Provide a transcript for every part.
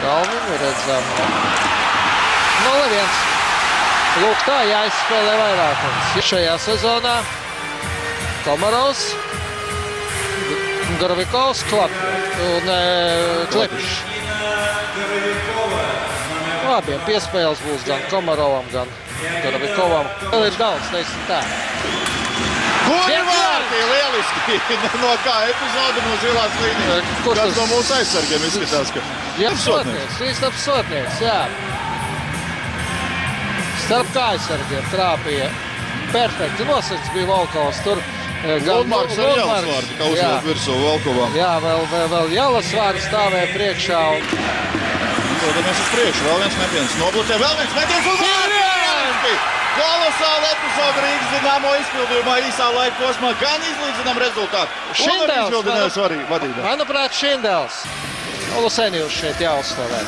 Galviņu redzam. 0-1. Lūk tā, jāizspēlē vairākums. Šajā sezonā Komarovs, Gorovikovs, un Klepišs. Abiem piespēles būs gan Komarovam, gan Gorovikovam. Vēl ir daudz, teiksim tā. Kuri vārti lieliski! No kā epizode no zilās līnijas? Kāds no mūsu aizsargiem izskatās, ka... Jā, Kristaps Sotnieks, jā. Starp kā aizsargiem trāpīja. Perfekti nosacīts bija Volkovs. Tur Lundmarks ar Jālasvārdu, kā uzliek virsū Volkovam. Jā, vēl Jālasvārdu stāvēja priekšā. Dodamies uz priekšu, vēl viens metiens. Nobloķē, vēl viens metiens un vārti! Kolosāla epizode Rīgas Dinamo izpildījumā īsā laika posmā. Gan izlīdzinām rezultātu. Un arī izpildinājums vadībā. Manuprāt, Šindels. Olusenijus šeit jāuzstāvē.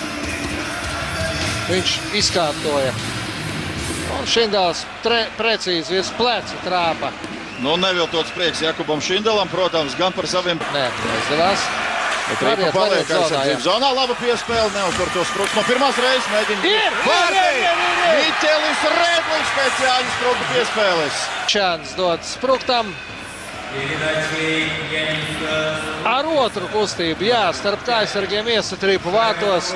Viņš izkārtoja. Un Šindels precīzi virs pleca trāpa. Nu, neviltots prieks Jakubam Šindelam, protams, gan par saviem... Nē, neizdevās. Bet Rīpa paliek aizsardzības zonā. Laba piespēle, neuzvar to Sprukts. No pirmās reizes mēģina... Ir! Miķelis Redlis pēc Jāņa Sprukta piespēles. Čāns dod Spruktam. Ar otru kustību, jā, starp kā aizsargiem iesat Ripu vārtos.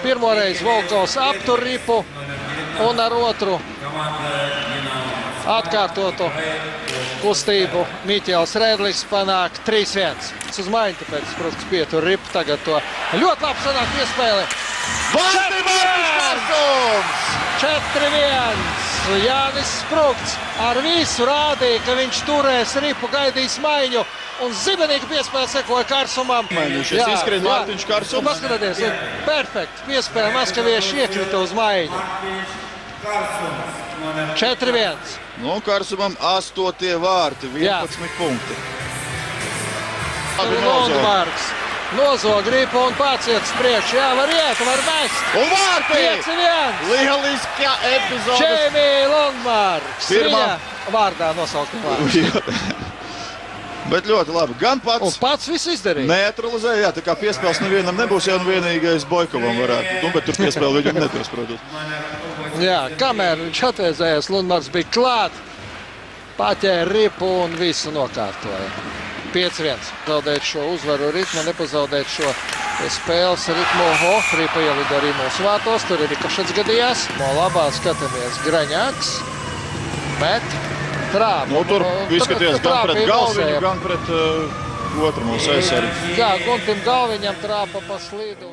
Pirmoreiz Volkovs aptur Ripu un ar otru atkārtotu kustību Miķelis Redlis panāk 3-1. Uz maiņu, tāpēc Sprukts pietur Ripu. Tagad to ļoti labi sanāk piespēle. 4-1. Jānis Sprukts ar visu rādīja, ka viņš turēs Ripu, gaidīs maiņu. Un zibenīga piespēle sekoja Karsumam. Mainījušies izskrien Mārtiņš Karsums. Paskatieties, perfekti piespēle. Maskavieši iekrita uz maiņu. 4-1. Nu, Karsumam 8. vārti, 11 punkti. Lundmarks nozog Ripu un paciets priekš. Jā, var iet, var mest. Un vārti! 5-1. Lieliska epizode. Džēmija Lundmarks. Viņa vārdā nosaukt vārdu. Bet ļoti labi. Gan pats... Un pats visu izdarīja. Neutralizēja, jā, tā kā piespēles nevienam nebūs, ja vienīgais Boikovam varētu. Nu, bet tur piespēle viņam nedos, protams. Jā, kamēr viņš atvēzējās, Lundmarks bija klāt, paķēra Ripu un visu nokārtoja. 5-1. Zaudēt šo uzvaru ritmu, nepazaudēt šo spēles ritmu. Ripa ielido arī mūsu vārtos, tur ir rikošets gadījās. No labā skatāmies Graņāks, bet trāpa. Nu, tur izskaties gan pret Galviņu, gan pret otru mūsu aizsargu. Jā, Guntim Galviņam trāpa pa slīdu.